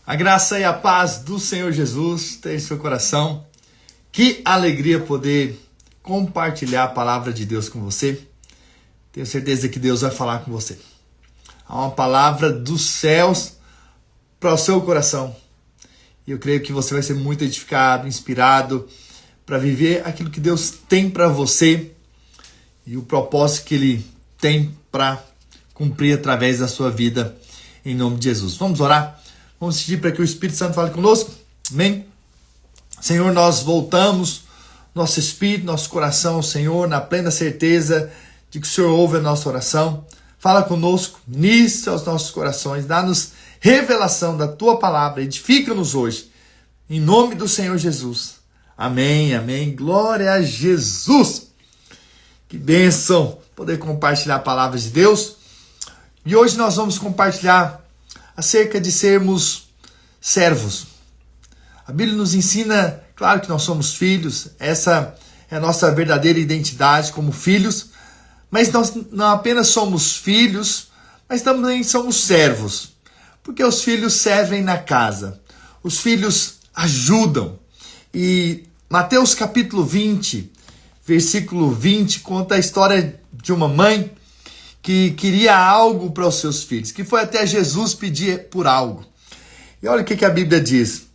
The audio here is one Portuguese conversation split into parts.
A graça e a paz do Senhor Jesus tenha em seu coração. Que alegria poder compartilhar a palavra de Deus com você. Tenho certeza que Deus vai falar com você. Há uma palavra dos céus para o seu coração. E eu creio que você vai ser muito edificado, inspirado para viver aquilo que Deus tem para você e o propósito que Ele tem para cumprir através da sua vida, em nome de Jesus. Vamos orar? Vamos pedir para que o Espírito Santo fale conosco. Amém? Senhor, nós voltamos nosso espírito, nosso coração ao Senhor, na plena certeza de que o Senhor ouve a nossa oração. Fala conosco, ministra aos nossos corações, dá-nos revelação da Tua palavra, edifica-nos hoje, em nome do Senhor Jesus. Amém, amém. Glória a Jesus. Que bênção poder compartilhar a palavra de Deus. E hoje nós vamos compartilhar acerca de sermos servos. A Bíblia nos ensina, claro que nós somos filhos, essa é a nossa verdadeira identidade como filhos, mas nós não apenas somos filhos, mas também somos servos, porque os filhos servem na casa, os filhos ajudam. E Mateus capítulo 20, versículo 20, conta a história de uma mãe que queria algo para os seus filhos, que foi até Jesus pedir por algo. E olha o que a Bíblia diz.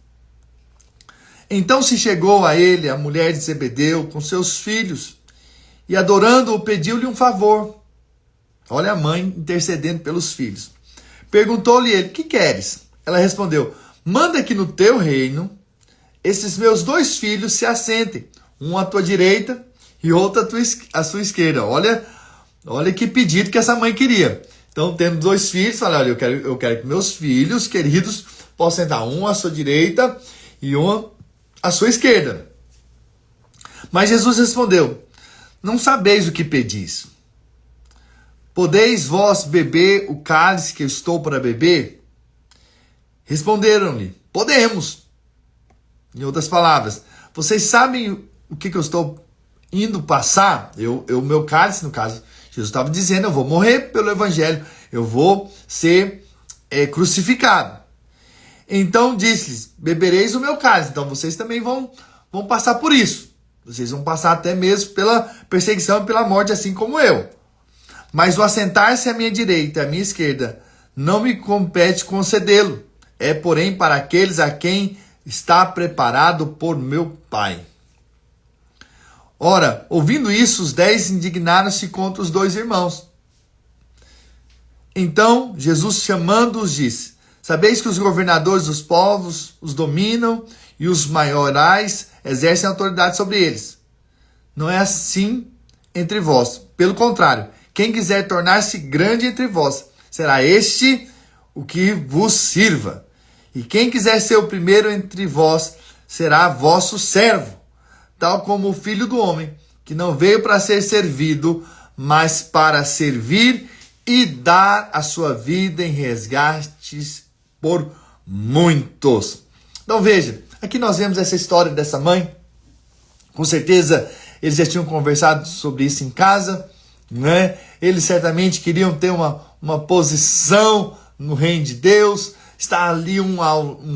Então se chegou a ele a mulher de Zebedeu com seus filhos e adorando-o pediu-lhe um favor. Olha a mãe intercedendo pelos filhos. Perguntou-lhe ele, que queres? Ela respondeu, manda que no teu reino esses meus dois filhos se assentem, um à tua direita e outro à sua esquerda. Olha que pedido que essa mãe queria. Então, tendo dois filhos, fala, olha, eu quero que meus filhos queridos possam sentar um à sua direita e um à sua esquerda. Mas Jesus respondeu, não sabeis o que pedis. Podeis vós beber o cálice que eu estou para beber? Responderam-lhe, podemos. Em outras palavras, vocês sabem o que eu estou indo passar? O meu cálice, no caso, Jesus estava dizendo, eu vou morrer pelo evangelho, eu vou ser crucificado. Então disse-lhes, bebereis o meu cálice, então vocês também vão passar por isso. Vocês vão passar até mesmo pela perseguição e pela morte, assim como eu. Mas o assentar-se à minha direita e à minha esquerda não me compete concedê-lo. É, porém, para aqueles a quem está preparado por meu Pai. Ora, ouvindo isso, os 10 indignaram-se contra os dois irmãos. Então, Jesus, chamando-os, disse, sabeis que os governadores dos povos os dominam e os maiorais exercem autoridade sobre eles. Não é assim entre vós. Pelo contrário, quem quiser tornar-se grande entre vós, será este o que vos sirva. E quem quiser ser o primeiro entre vós, será vosso servo. Tal como o Filho do Homem, que não veio para ser servido, mas para servir e dar a sua vida em resgates por muitos. Então veja, aqui nós vemos essa história dessa mãe. Com certeza eles já tinham conversado sobre isso em casa, né? Eles certamente queriam ter uma posição no reino de Deus, estar ali um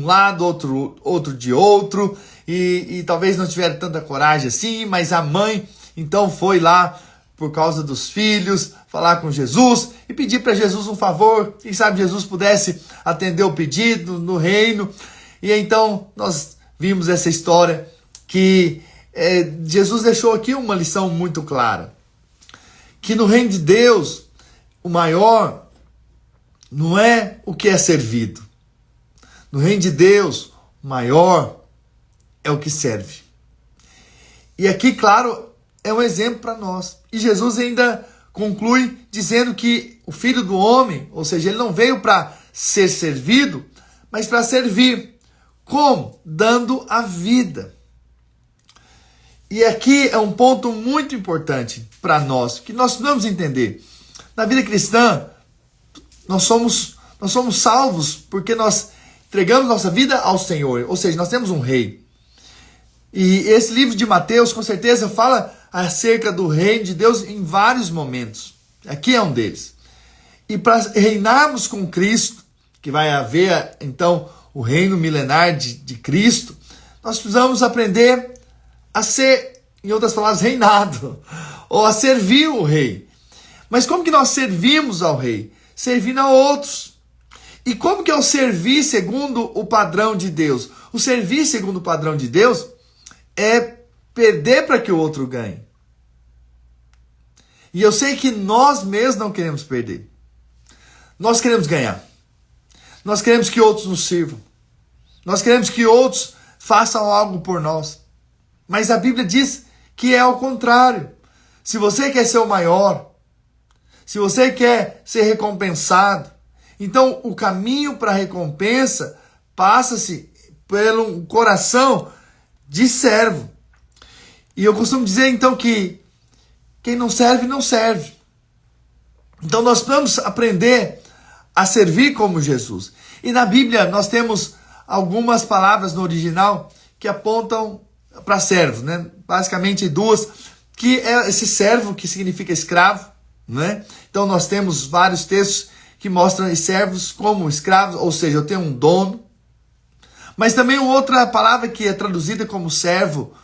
lado, outro de outro, e talvez não tiveram tanta coragem assim, mas a mãe então foi lá por causa dos filhos, falar com Jesus e pedir para Jesus um favor, quem sabe Jesus pudesse atender o pedido no reino. E então nós vimos essa história que Jesus deixou aqui uma lição muito clara, que no reino de Deus o maior não é o que é servido. No reino de Deus, o maior é o que serve. E aqui, claro, é um exemplo para nós. E Jesus ainda conclui dizendo que o Filho do Homem, ou seja, ele não veio para ser servido, mas para servir. Como? Dando a vida. E aqui é um ponto muito importante para nós, que nós precisamos entender. Na vida cristã, nós somos salvos porque nós entregamos nossa vida ao Senhor, ou seja, nós temos um rei. E esse livro de Mateus, com certeza, fala acerca do reino de Deus em vários momentos. Aqui é um deles. E para reinarmos com Cristo, que vai haver, então, o reino milenar de Cristo, nós precisamos aprender a ser, em outras palavras, reinado, ou a servir o rei. Mas como que nós servimos ao rei? Servindo a outros. E como que é o servir segundo o padrão de Deus? O servir segundo o padrão de Deus é perder para que o outro ganhe. E eu sei que nós mesmos não queremos perder. Nós queremos ganhar. Nós queremos que outros nos sirvam. Nós queremos que outros façam algo por nós. Mas a Bíblia diz que é ao contrário. Se você quer ser o maior, se você quer ser recompensado, então o caminho para a recompensa passa-se pelo coração de servo. E eu costumo dizer então que quem não serve, não serve. Então nós precisamos aprender a servir como Jesus. E na Bíblia nós temos algumas palavras no original que apontam para servos, né? Basicamente duas, que é esse servo que significa escravo, né? Então nós temos vários textos que mostram os servos como escravos, ou seja, eu tenho um dono. Mas também outra palavra que é traduzida como servo,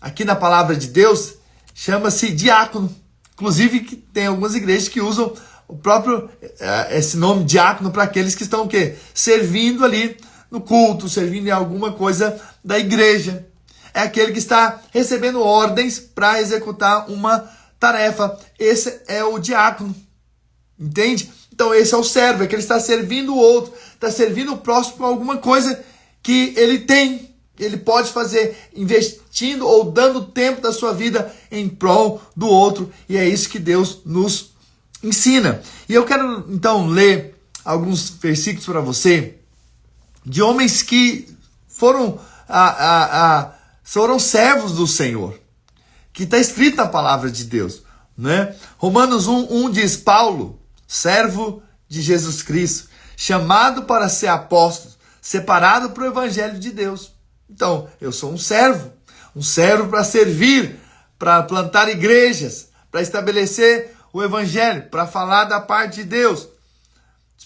aqui na palavra de Deus, chama-se diácono. Inclusive que tem algumas igrejas que usam o próprio esse nome diácono para aqueles que estão o quê? Servindo ali no culto, servindo em alguma coisa da igreja. É aquele que está recebendo ordens para executar uma tarefa. Esse é o diácono. Entende? Então esse é o servo, é que ele está servindo o outro, está servindo o próximo com alguma coisa que ele tem. Ele pode fazer investindo ou dando tempo da sua vida em prol do outro. E é isso que Deus nos ensina. E eu quero então ler alguns versículos para você de homens que foram servos do Senhor, que está escrito na palavra de Deus, né? Romanos 1:1 diz: Paulo, servo de Jesus Cristo, chamado para ser apóstolo, separado para o evangelho de Deus. Então, eu sou um servo para servir, para plantar igrejas, para estabelecer o evangelho, para falar da parte de Deus.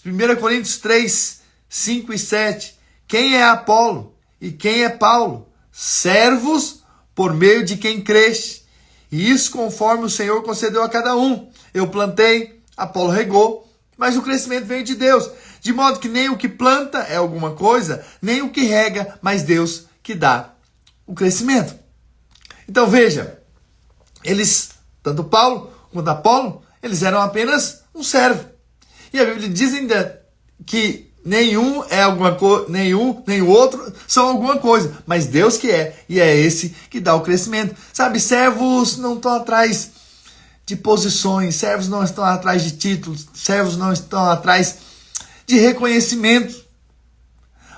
1 Coríntios 3, 5 e 7. Quem é Apolo e quem é Paulo? Servos por meio de quem creste. E isso conforme o Senhor concedeu a cada um. Eu plantei, Apolo regou, mas o crescimento veio de Deus. De modo que nem o que planta é alguma coisa, nem o que rega, mas Deus que dá o crescimento. Então veja, eles, tanto Paulo quanto Apolo, eles eram apenas um servo. E a Bíblia diz ainda que nenhum é alguma coisa, nem o outro são alguma coisa, mas Deus que é, e é esse que dá o crescimento. Sabe, servos não estão atrás de posições, servos não estão atrás de títulos, servos não estão atrás de reconhecimento.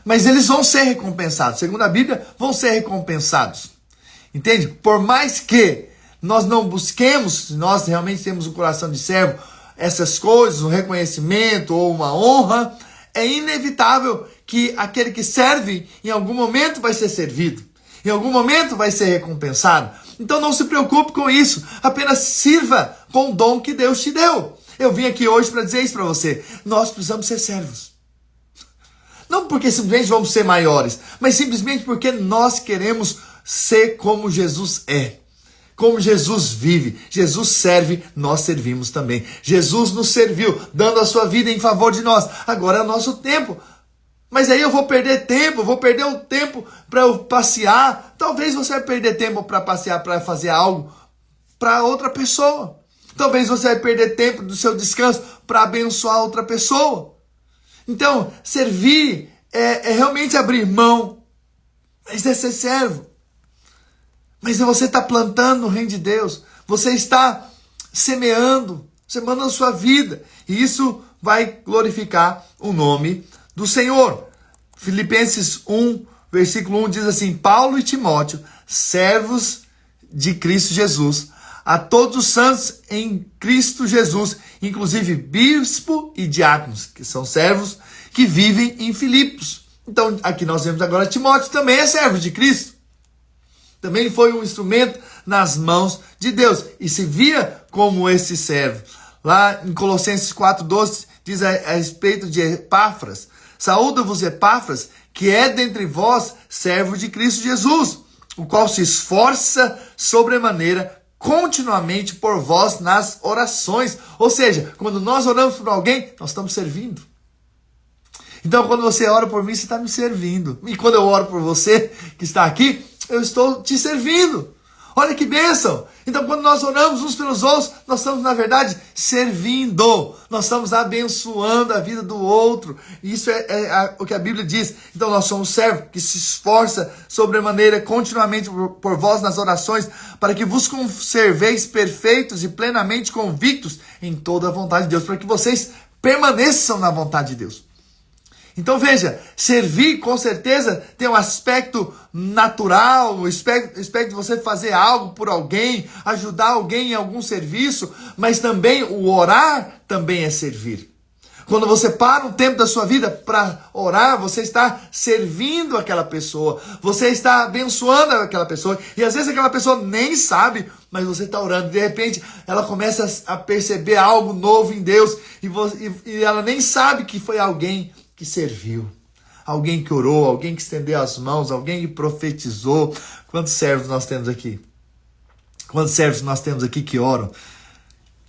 Mas eles vão ser recompensados. Segundo a Bíblia, vão ser recompensados. Entende? Por mais que nós não busquemos, se nós realmente temos um coração de servo, essas coisas, um reconhecimento ou uma honra, é inevitável que aquele que serve, em algum momento vai ser servido. Em algum momento vai ser recompensado. Então não se preocupe com isso. Apenas sirva com o dom que Deus te deu. Eu vim aqui hoje para dizer isso para você. Nós precisamos ser servos. Não porque simplesmente vamos ser maiores, mas simplesmente porque nós queremos ser como Jesus é. Como Jesus vive. Jesus serve, nós servimos também. Jesus nos serviu, dando a sua vida em favor de nós. Agora é o nosso tempo. Mas aí eu vou perder tempo, vou perder um tempo para eu passear. Talvez você vai perder tempo para passear, para fazer algo para outra pessoa. Talvez você vai perder tempo do seu descanso para abençoar outra pessoa. Então, servir é realmente abrir mão, mas é ser servo. Mas você está plantando no reino de Deus, você está semeando a sua vida, e isso vai glorificar o nome do Senhor. Filipenses 1, versículo 1 diz assim: Paulo e Timóteo, servos de Cristo Jesus, a todos os santos em Cristo Jesus, inclusive bispo e diáconos, que são servos que vivem em Filipos. Então, aqui nós vemos agora Timóteo também é servo de Cristo. Também foi um instrumento nas mãos de Deus e se via como esse servo. Lá em Colossenses 4,12 diz a respeito de Epáfras, Saúda-vos Epáfras, que é dentre vós servo de Cristo Jesus, o qual se esforça sobremaneira continuamente por vós nas orações. Ou seja, quando nós oramos por alguém, nós estamos servindo. Então, quando você ora por mim, você está me servindo. E quando eu oro por você, que está aqui, eu estou te servindo. Olha que bênção! Então, quando nós oramos uns pelos outros, nós estamos, na verdade, servindo. Nós estamos abençoando a vida do outro. Isso é o que a Bíblia diz. Então, nós somos servos que se esforça sobremaneira continuamente por vós nas orações, para que vos conserveis perfeitos e plenamente convictos em toda a vontade de Deus, para que vocês permaneçam na vontade de Deus. Então veja, servir com certeza tem um aspecto natural, o aspecto de você fazer algo por alguém, ajudar alguém em algum serviço, mas também o orar também é servir. Quando você para um tempo da sua vida para orar, você está servindo aquela pessoa, você está abençoando aquela pessoa, e às vezes aquela pessoa nem sabe, mas você está orando, de repente ela começa a perceber algo novo em Deus, e ela nem sabe que foi alguém que serviu, alguém que orou, alguém que estendeu as mãos, alguém que profetizou. Quantos servos nós temos aqui? Quantos servos nós temos aqui que oram,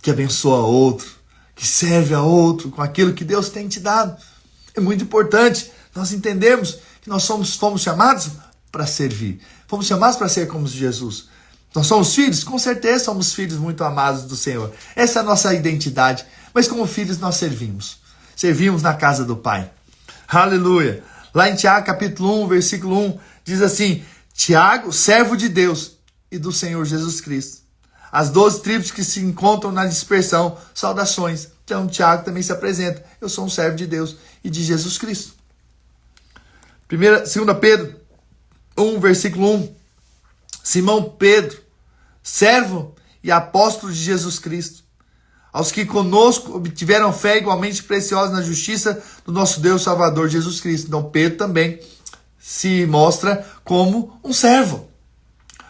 que abençoa outro, que serve a outro com aquilo que Deus tem te dado? É muito importante nós entendermos que nós fomos chamados para servir, fomos chamados para ser como Jesus. Nós somos filhos? Com certeza somos filhos muito amados do Senhor. Essa é a nossa identidade. Mas como filhos nós servimos. Servimos na casa do Pai. Aleluia. Lá em Tiago, capítulo 1, versículo 1, diz assim: Tiago, servo de Deus e do Senhor Jesus Cristo. As 12 tribos que se encontram na dispersão, saudações. Então Tiago também se apresenta. Eu sou um servo de Deus e de Jesus Cristo. 2 Pedro 1, versículo 1. Simão Pedro, servo e apóstolo de Jesus Cristo, aos que conosco obtiveram fé igualmente preciosa na justiça do nosso Deus Salvador Jesus Cristo. Então Pedro também se mostra como um servo,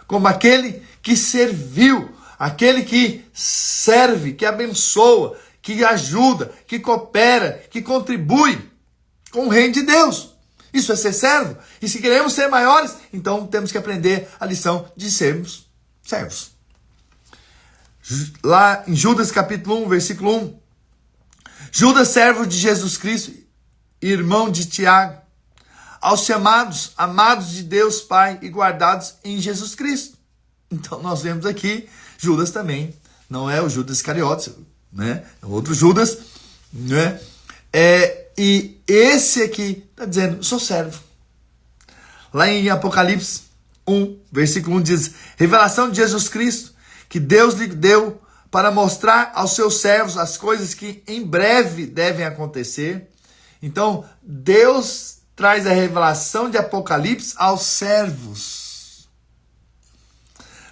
como aquele que serviu, aquele que serve, que abençoa, que ajuda, que coopera, que contribui com o reino de Deus. Isso é ser servo. E se queremos ser maiores, então temos que aprender a lição de sermos servos. Lá em Judas capítulo 1, versículo 1. Judas, servo de Jesus Cristo, irmão de Tiago, aos chamados, amados de Deus Pai e guardados em Jesus Cristo. Então nós vemos aqui, Judas também, não é o Judas Iscariotes, né? É outro Judas, né? E esse aqui está dizendo, sou servo. Lá em Apocalipse 1, versículo 1 diz, revelação de Jesus Cristo, que Deus lhe deu para mostrar aos seus servos as coisas que em breve devem acontecer. Então, Deus traz a revelação de Apocalipse aos servos.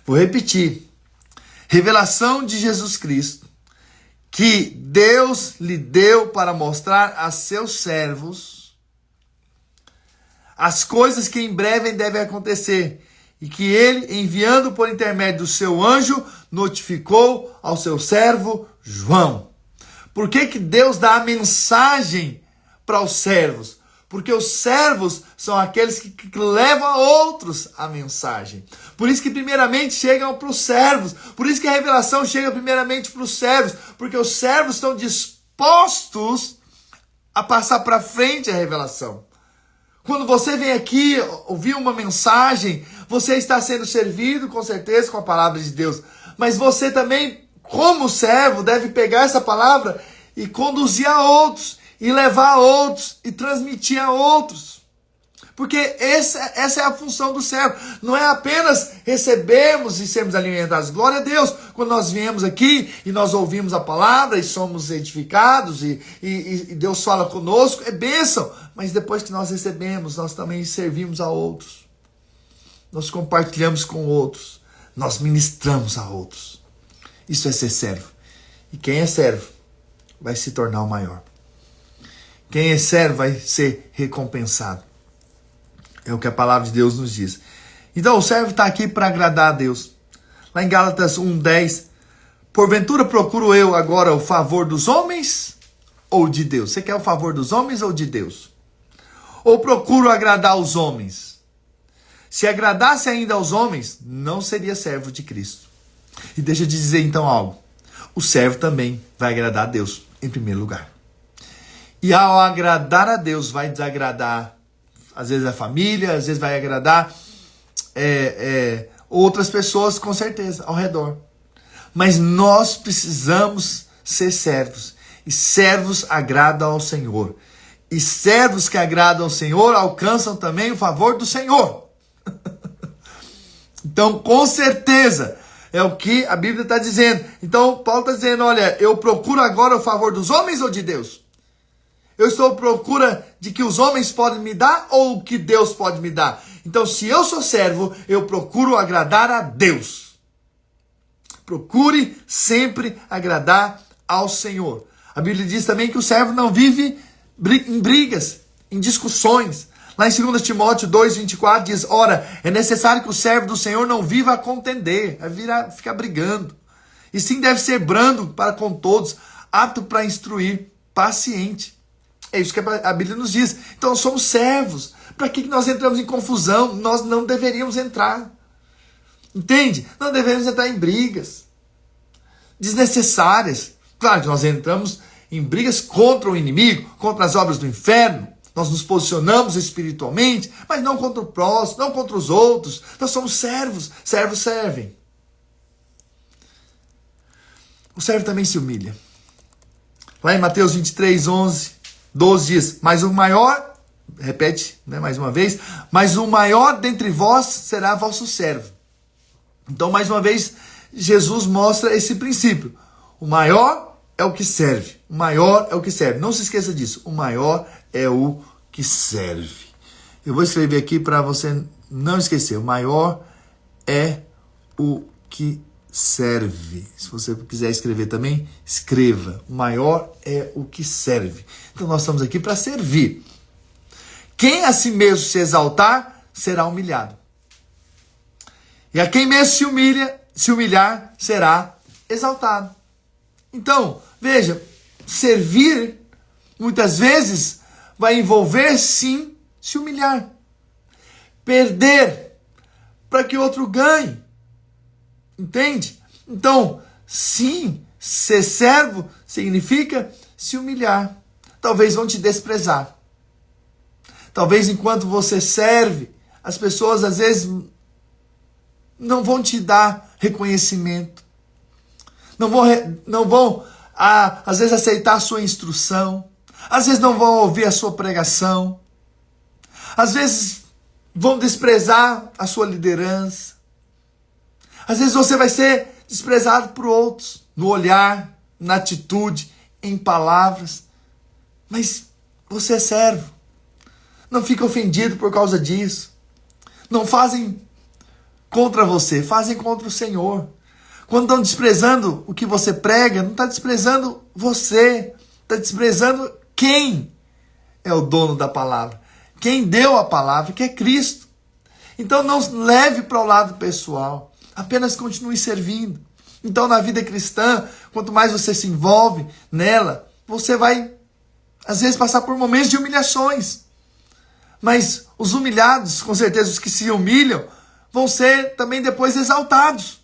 Vou repetir. Revelação de Jesus Cristo, que Deus lhe deu para mostrar a seus servos as coisas que em breve devem acontecer, e que ele, enviando por intermédio do seu anjo, notificou ao seu servo João. Por que Deus dá a mensagem para os servos? Porque os servos são aqueles que levam a outros a mensagem. Por isso que primeiramente chegam para os servos. Por isso que a revelação chega primeiramente para os servos. Porque os servos estão dispostos a passar para frente a revelação. Quando você vem aqui ouvir uma mensagem, você está sendo servido, com certeza, com a palavra de Deus. Mas você também, como servo, deve pegar essa palavra e conduzir a outros, e levar a outros, e transmitir a outros. Porque essa é a função do servo. Não é apenas recebermos e sermos alimentados. Glória a Deus. Quando nós viemos aqui e nós ouvimos a palavra e somos edificados e Deus fala conosco, é bênção. Mas depois que nós recebemos, nós também servimos a outros. Nós compartilhamos com outros. Nós ministramos a outros. Isso é ser servo. E quem é servo vai se tornar o maior. Quem é servo vai ser recompensado. É o que a palavra de Deus nos diz. Então o servo está aqui para agradar a Deus. Lá em Gálatas 1:10, porventura procuro eu agora o favor dos homens ou de Deus? Você quer o favor dos homens ou de Deus? Ou procuro agradar os homens? Se agradasse ainda aos homens, não seria servo de Cristo. E deixa eu te dizer então algo. O servo também vai agradar a Deus em primeiro lugar. E ao agradar a Deus, vai desagradar, às vezes, a família, às vezes vai agradar outras pessoas, com certeza, ao redor. Mas nós precisamos ser servos. E servos agradam ao Senhor. E servos que agradam ao Senhor alcançam também o favor do Senhor. Então, com certeza, é o que a Bíblia está dizendo. Então, Paulo está dizendo, olha, eu procuro agora o favor dos homens ou de Deus? Eu estou à procura de que os homens podem me dar ou que Deus pode me dar? Então, se eu sou servo, eu procuro agradar a Deus. Procure sempre agradar ao Senhor. A Bíblia diz também que o servo não vive em brigas, em discussões. Lá em 2 Timóteo 2,24 diz, ora, é necessário que o servo do Senhor não viva a contender, a ficar brigando. E sim deve ser brando para com todos, apto para instruir, paciente. É isso que a Bíblia nos diz. Então, somos servos. Para que nós entramos em confusão? Nós não deveríamos entrar. Entende? Não devemos entrar em brigas desnecessárias. Claro que nós entramos em brigas contra o inimigo, contra as obras do inferno. Nós nos posicionamos espiritualmente, mas não contra o próximo, não contra os outros. Nós somos servos. Servos servem. O servo também se humilha. Lá em Mateus 23:11-12 diz, mas o maior, repete, mais uma vez, mas o maior dentre vós será vosso servo. Então, mais uma vez, Jesus mostra esse princípio. O maior é o que serve. O maior é o que serve. Não se esqueça disso. O maior é o que serve. Eu vou escrever aqui para você não esquecer. O maior é o que serve. Se você quiser escrever também, escreva. O maior é o que serve. Então nós estamos aqui para servir. Quem a si mesmo se exaltar, será humilhado. E a quem mesmo se humilhar, será exaltado. Então, veja, servir, muitas vezes, vai envolver, sim, se humilhar. Perder, para que outro ganhe. Entende? Então, sim, ser servo significa se humilhar. Talvez vão te desprezar. Talvez enquanto você serve, as pessoas às vezes não vão te dar reconhecimento. Não vão às vezes aceitar a sua instrução. Às vezes não vão ouvir a sua pregação. Às vezes vão desprezar a sua liderança. Às vezes você vai ser desprezado por outros, no olhar, na atitude, em palavras. Mas você é servo. Não fica ofendido por causa disso. Não fazem contra você, fazem contra o Senhor. Quando estão desprezando o que você prega, não está desprezando você. Está desprezando quem é o dono da palavra. Quem deu a palavra, que é Cristo. Então não leve para o lado pessoal. Apenas continue servindo. Então na vida cristã, quanto mais você se envolve nela, você vai, às vezes, passar por momentos de humilhações. Mas os humilhados, com certeza os que se humilham, vão ser também depois exaltados.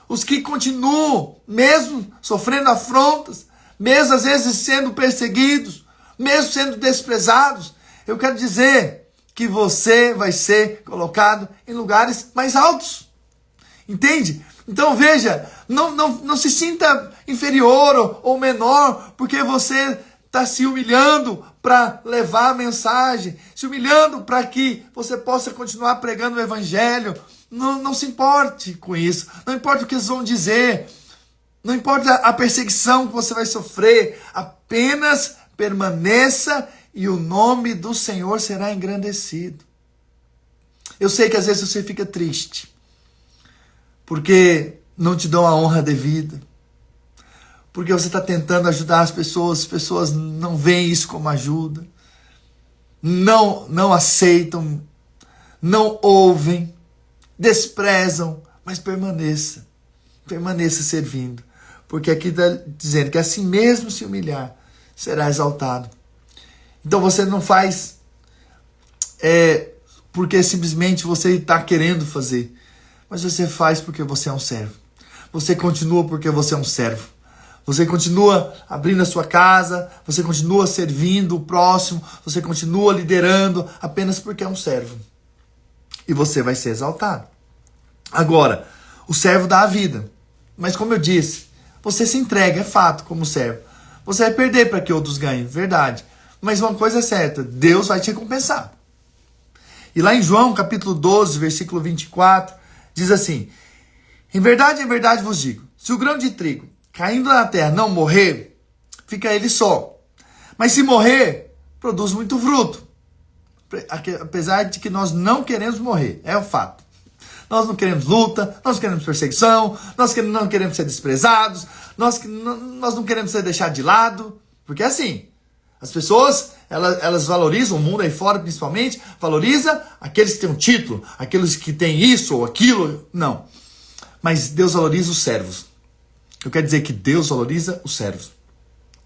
Os que continuam, mesmo sofrendo afrontas, mesmo às vezes sendo perseguidos, mesmo sendo desprezados, eu quero dizer que você vai ser colocado em lugares mais altos. Entende? Então veja, não se sinta inferior ou menor, porque você está se humilhando para levar a mensagem, se humilhando para que você possa continuar pregando o evangelho. Não se importe com isso, não importa o que eles vão dizer, não importa a perseguição que você vai sofrer, apenas permaneça e o nome do Senhor será engrandecido. Eu sei que às vezes você fica triste, porque não te dão a honra devida, porque você está tentando ajudar as pessoas não veem isso como ajuda, não aceitam, não ouvem, desprezam, mas permaneça servindo, porque aqui está dizendo que assim mesmo se humilhar, será exaltado. Então você não faz porque simplesmente você está querendo fazer, mas você faz porque você é um servo. Você continua porque você é um servo. Você continua abrindo a sua casa, você continua servindo o próximo, você continua liderando apenas porque é um servo. E você vai ser exaltado. Agora, o servo dá a vida. Mas como eu disse, você se entrega, é fato, como servo. Você vai perder para que outros ganhem, verdade. Mas uma coisa é certa, Deus vai te recompensar. E lá em João, capítulo 12, versículo 24, diz assim: em verdade vos digo, se o grão de trigo caindo na terra não morrer, fica ele só. Mas se morrer, produz muito fruto. Apesar de que nós não queremos morrer, é o fato. Nós não queremos luta, nós não queremos perseguição, nós não queremos ser desprezados, nós não queremos ser deixados de lado. Porque é assim, as pessoas, elas valorizam, o mundo aí fora principalmente, valoriza aqueles que têm um título, aqueles que têm isso ou aquilo. Não. Mas Deus valoriza os servos. Eu quero dizer que Deus valoriza os servos.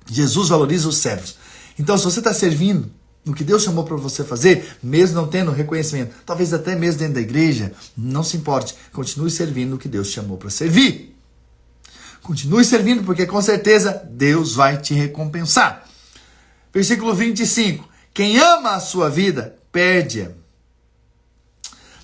Jesus valoriza os servos. Então, se você está servindo no que Deus chamou para você fazer, mesmo não tendo reconhecimento, talvez até mesmo dentro da igreja, não se importe. Continue servindo no que Deus chamou para servir. Continue servindo, porque com certeza Deus vai te recompensar. Versículo 25. Quem ama a sua vida, perde-a.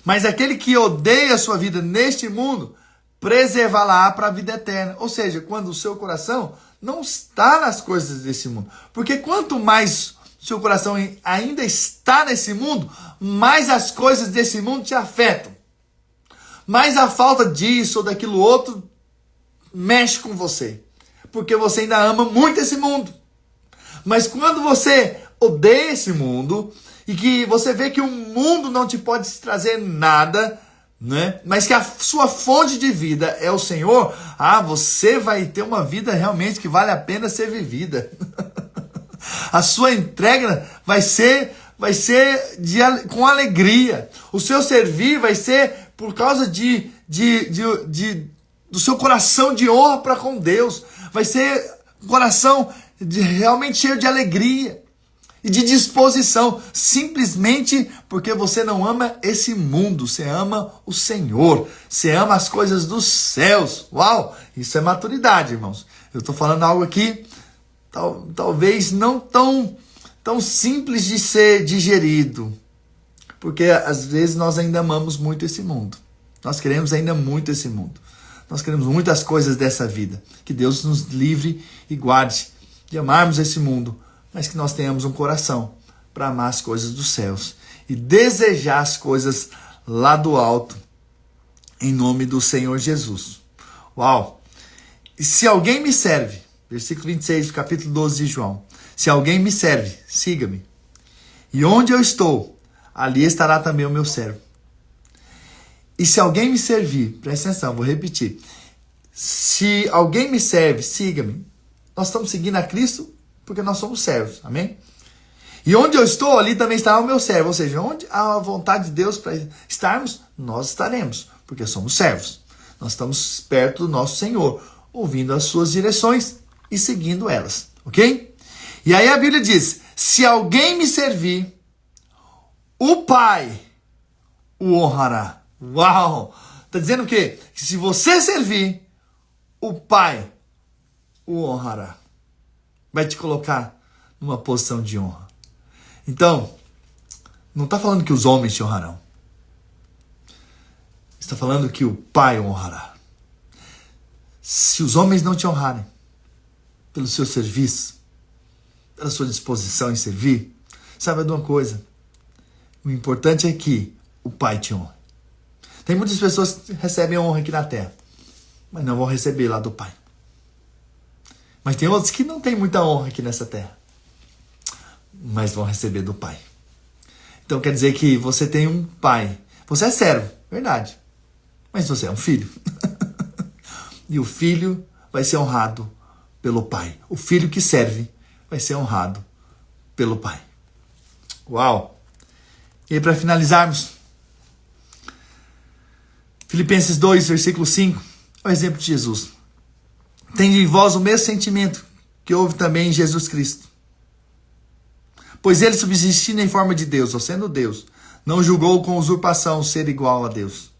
Mas aquele que odeia a sua vida neste mundo, preservá-la para a vida eterna. Ou seja, quando o seu coração não está nas coisas desse mundo. Porque quanto mais o seu coração ainda está nesse mundo, mais as coisas desse mundo te afetam. Mais a falta disso ou daquilo outro mexe com você. Porque você ainda ama muito esse mundo. Mas quando você odeia esse mundo e que você vê que o mundo não te pode trazer nada, né? Mas que a sua fonte de vida é o Senhor, você vai ter uma vida realmente que vale a pena ser vivida. A sua entrega vai ser com alegria. O seu servir vai ser por causa do seu coração de honra para com Deus. Vai ser um coração realmente cheio de alegria e de disposição, simplesmente porque você não ama esse mundo, você ama o Senhor, você ama as coisas dos céus. Uau, isso é maturidade, irmãos. Eu estou falando algo aqui, talvez não tão simples de ser digerido, porque às vezes nós ainda amamos muito esse mundo, nós queremos ainda muito esse mundo, nós queremos muitas coisas dessa vida. Que Deus nos livre e guarde de amarmos esse mundo, mas que nós tenhamos um coração para amar as coisas dos céus e desejar as coisas lá do alto, em nome do Senhor Jesus. Uau! E se alguém me serve, versículo 26 do capítulo 12 de João, se alguém me serve, siga-me. E onde eu estou, ali estará também o meu servo. E se alguém me servir, presta atenção, vou repetir. Se alguém me serve, siga-me. Nós estamos seguindo a Cristo porque nós somos servos, amém? E onde eu estou, ali também estará o meu servo. Ou seja, onde há a vontade de Deus para estarmos, nós estaremos, porque somos servos. Nós estamos perto do nosso Senhor, ouvindo as suas direções e seguindo elas, ok? E aí a Bíblia diz, se alguém me servir, o Pai o honrará. Uau! Está dizendo o quê? Que se você servir, o Pai o honrará. Vai te colocar numa posição de honra. Então, não está falando que os homens te honrarão. Está falando que o Pai o honrará. Se os homens não te honrarem pelo seu serviço, pela sua disposição em servir, saiba de uma coisa. O importante é que o Pai te honre. Tem muitas pessoas que recebem honra aqui na terra, mas não vão receber lá do Pai. Mas tem outros que não têm muita honra aqui nessa terra, mas vão receber do Pai. Então quer dizer que você tem um Pai. Você é servo, verdade. Mas você é um filho. E o filho vai ser honrado pelo Pai. O filho que serve vai ser honrado pelo Pai. Uau! E aí, para finalizarmos, Filipenses 2, versículo 5, é o exemplo de Jesus. Tende em vós o mesmo sentimento que houve também em Jesus Cristo. Pois ele, subsistindo em forma de Deus, ou sendo Deus, Não julgou com usurpação ser igual a Deus.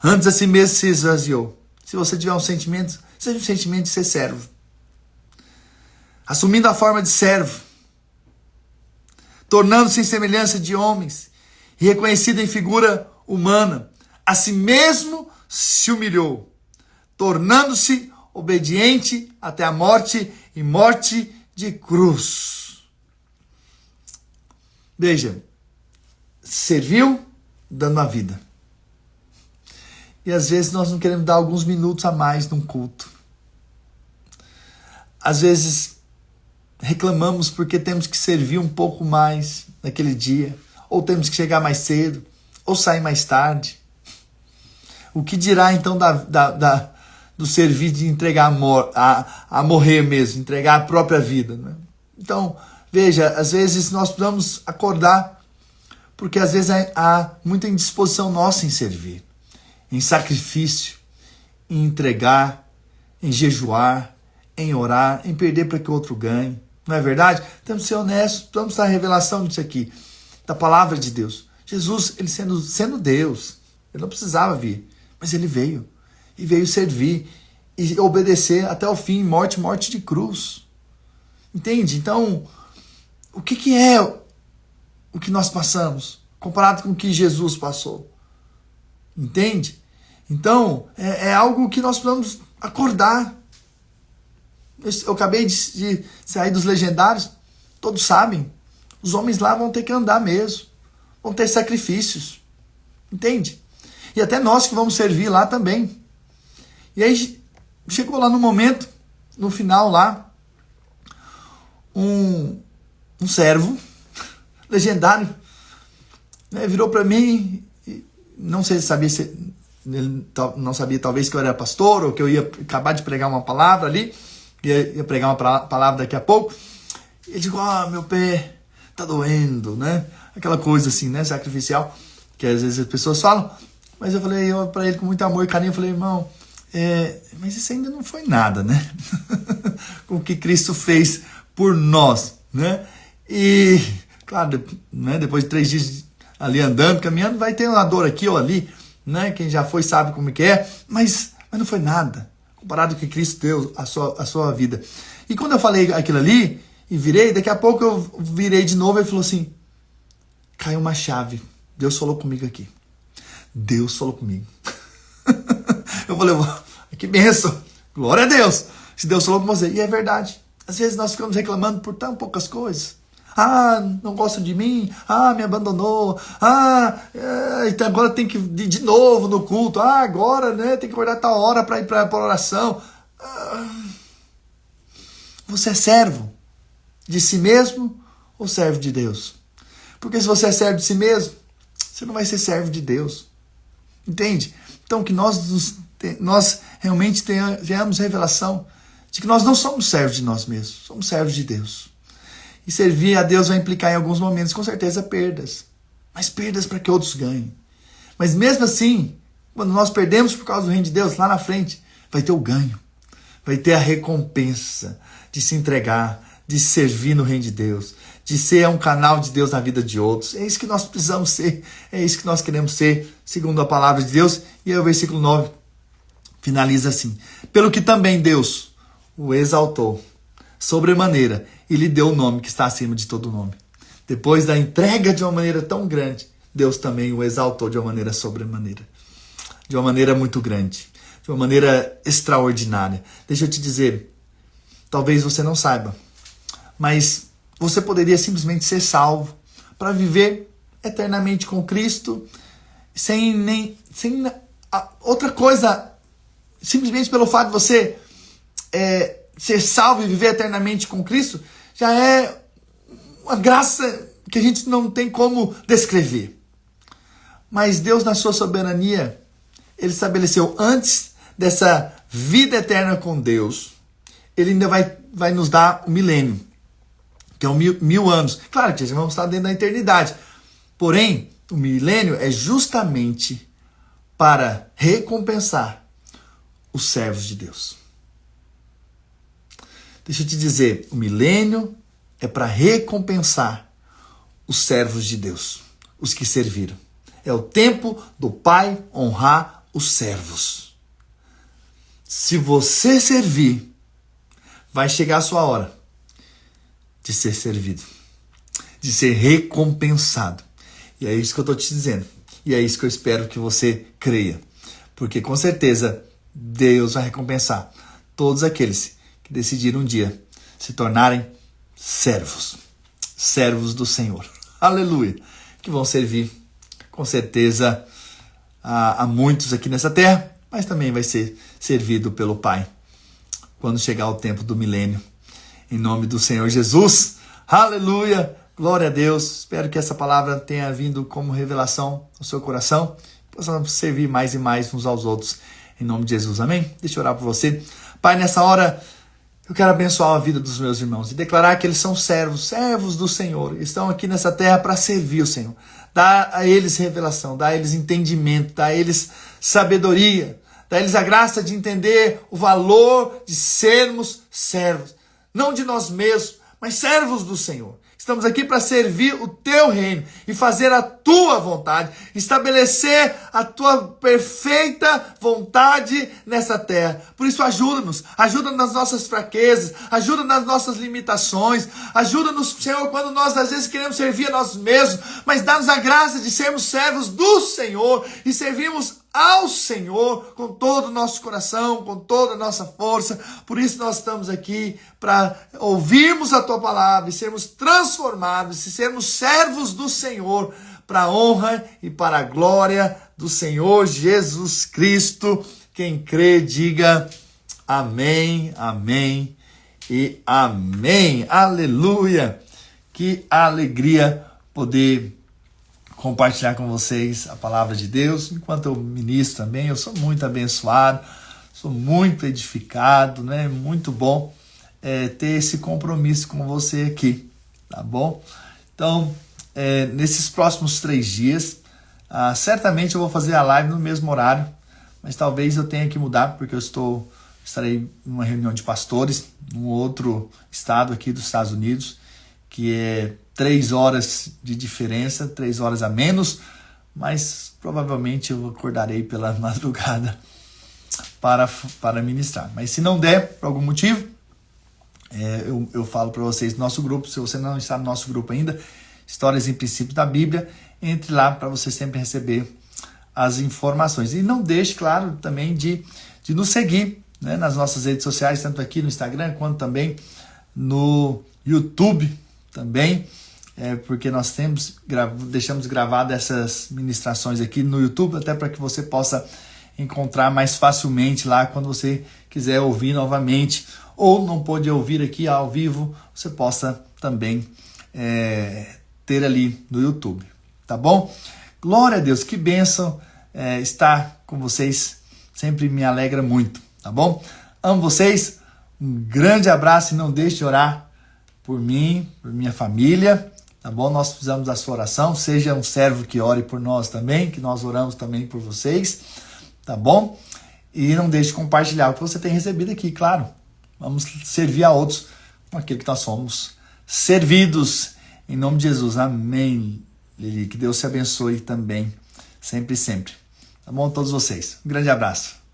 Antes a si mesmo se esvaziou. Se você tiver um sentimento, seja um sentimento de ser servo. Assumindo a forma de servo. Tornando-se em semelhança de homens. E reconhecido em figura humana. A si mesmo se humilhou. Tornando-se obediente até a morte e morte de cruz. Veja, serviu dando a vida. E às vezes nós não queremos dar alguns minutos a mais num culto. Às vezes reclamamos porque temos que servir um pouco mais naquele dia, ou temos que chegar mais cedo, ou sair mais tarde. O que dirá então do servir de entregar a morrer mesmo, entregar a própria vida, né? Então, veja, às vezes nós precisamos acordar, porque às vezes há muita indisposição nossa em servir, em sacrifício, em entregar, em jejuar, em orar, em perder para que o outro ganhe. Não é verdade? Temos que ser honestos, vamos dar a revelação disso aqui, da palavra de Deus. Jesus, ele sendo Deus, ele não precisava vir, mas ele veio. E veio servir e obedecer até o fim, morte de cruz. Entende? Então, o que é o que nós passamos, comparado com o que Jesus passou? Entende? Então, é algo que nós precisamos acordar. Eu acabei de sair dos legendários, todos sabem. Os homens lá vão ter que andar mesmo. Vão ter sacrifícios. Entende? E até nós que vamos servir lá também. E aí chegou lá no momento, no final lá, um servo, legendário, né, virou para mim, não sei se sabia, ele não sabia talvez que eu era pastor, ou que eu ia acabar de pregar uma palavra ali, ia pregar uma palavra daqui a pouco. Ele disse, meu pé tá doendo, né? Aquela coisa assim, né, sacrificial, que às vezes as pessoas falam. Mas eu falei para ele com muito amor e carinho, eu falei, irmão, mas isso ainda não foi nada, né? Com o que Cristo fez por nós, né? E, claro, né, depois de 3 dias ali andando, caminhando, vai ter uma dor aqui ou ali, né? Quem já foi sabe como que é, mas não foi nada, comparado com o que Cristo deu a sua vida. E quando eu falei aquilo ali, e virei, daqui a pouco eu virei de novo e ele falou assim, caiu uma chave, Deus falou comigo aqui. Deus falou comigo. Eu falei, que bênção, glória a Deus, se Deus falou com você. E é verdade, às vezes nós ficamos reclamando por tão poucas coisas. Não gosta de mim, me abandonou, então agora tem que ir de novo no culto, agora, né, tem que acordar tal hora para ir para oração. Você é servo de si mesmo ou servo de Deus? Porque se você é servo de si mesmo, você não vai ser servo de Deus. Entende? Então que nós realmente tenhamos revelação de que nós não somos servos de nós mesmos, somos servos de Deus. E servir a Deus vai implicar em alguns momentos, com certeza, perdas. Mas perdas para que outros ganhem. Mas mesmo assim, quando nós perdemos por causa do reino de Deus, lá na frente, vai ter o ganho. Vai ter a recompensa de se entregar, de servir no reino de Deus, de ser um canal de Deus na vida de outros. É isso que nós precisamos ser, é isso que nós queremos ser, segundo a palavra de Deus. E aí o versículo 9 finaliza assim, pelo que também Deus o exaltou sobremaneira e lhe deu o nome que está acima de todo nome. Depois da entrega de uma maneira tão grande, Deus também o exaltou de uma maneira sobremaneira, de uma maneira muito grande, de uma maneira extraordinária. Deixa eu te dizer, talvez você não saiba, mas você poderia simplesmente ser salvo para viver eternamente com Cristo, sem outra coisa, simplesmente pelo fato de você ser salvo e viver eternamente com Cristo, já é uma graça que a gente não tem como descrever. Mas Deus, na sua soberania, Ele estabeleceu antes dessa vida eterna com Deus, Ele ainda vai nos dar o milênio, que é 1000 anos. Claro que vamos estar dentro da eternidade. Porém, o milênio é justamente para recompensar os servos de Deus. Deixa eu te dizer, o milênio é para recompensar os servos de Deus. os que serviram. É o tempo do Pai honrar os servos. Se você servir, vai chegar a sua hora de ser servido, de ser recompensado. E é isso que eu estou te dizendo. E é isso que eu espero que você creia. Porque com certeza Deus vai recompensar todos aqueles que decidiram um dia se tornarem servos. Servos do Senhor. Aleluia. Que vão servir, com certeza, a muitos aqui nessa terra, mas também vai ser servido pelo Pai quando chegar o tempo do milênio. Em nome do Senhor Jesus. Aleluia. Glória a Deus. Espero que essa palavra tenha vindo como revelação no seu coração. Possamos servir mais e mais uns aos outros. Em nome de Jesus. Amém? Deixa eu orar por você. Pai, nessa hora eu quero abençoar a vida dos meus irmãos e declarar que eles são servos do Senhor. Estão aqui nessa terra para servir o Senhor. Dá a eles revelação, dá a eles entendimento, dá a eles sabedoria, dá a eles a graça de entender o valor de sermos servos. Não de nós mesmos, mas servos do Senhor. Estamos aqui para servir o teu reino e fazer a tua vontade, estabelecer a tua perfeita vontade nessa terra. Por isso ajuda-nos, ajuda nas nossas fraquezas, ajuda nas nossas limitações, ajuda-nos, Senhor, quando nós às vezes queremos servir a nós mesmos, mas dá-nos a graça de sermos servos do Senhor e servirmos ao Senhor com todo o nosso coração, com toda a nossa força. Por isso nós estamos aqui para ouvirmos a tua palavra e sermos transformados e sermos servos do Senhor para a honra e para a glória do Senhor Jesus Cristo. Quem crê, diga amém, amém e amém. Aleluia! Que alegria poder compartilhar com vocês a palavra de Deus. Enquanto eu ministro também, eu sou muito abençoado, sou muito edificado, né? Muito bom ter esse compromisso com você aqui, tá bom? Então, nesses próximos 3 dias, certamente eu vou fazer a live no mesmo horário, mas talvez eu tenha que mudar, porque eu estarei numa reunião de pastores, num outro estado aqui dos Estados Unidos, que é 3 horas de diferença, 3 horas a menos, mas provavelmente eu acordarei pela madrugada para ministrar. Mas se não der, por algum motivo, eu falo para vocês no nosso grupo. Se você não está no nosso grupo ainda, Histórias em Princípios da Bíblia, entre lá para você sempre receber as informações. E não deixe, claro, também de nos seguir, né, nas nossas redes sociais, tanto aqui no Instagram, quanto também no YouTube também. Porque nós deixamos gravadas essas ministrações aqui no YouTube, até para que você possa encontrar mais facilmente lá quando você quiser ouvir novamente, ou não pôde ouvir aqui ao vivo, você possa também ter ali no YouTube, tá bom? Glória a Deus, que bênção estar com vocês, sempre me alegra muito, tá bom? Amo vocês, um grande abraço e não deixe de orar por mim, por minha família, tá bom? Nós precisamos da sua oração. Seja um servo que ore por nós também, que nós oramos também por vocês, tá bom? E não deixe de compartilhar o que você tem recebido aqui, claro. Vamos servir a outros com aquilo que nós somos servidos. Em nome de Jesus, amém. Lili, que Deus te abençoe também, sempre e sempre. Tá bom, todos vocês? Um grande abraço.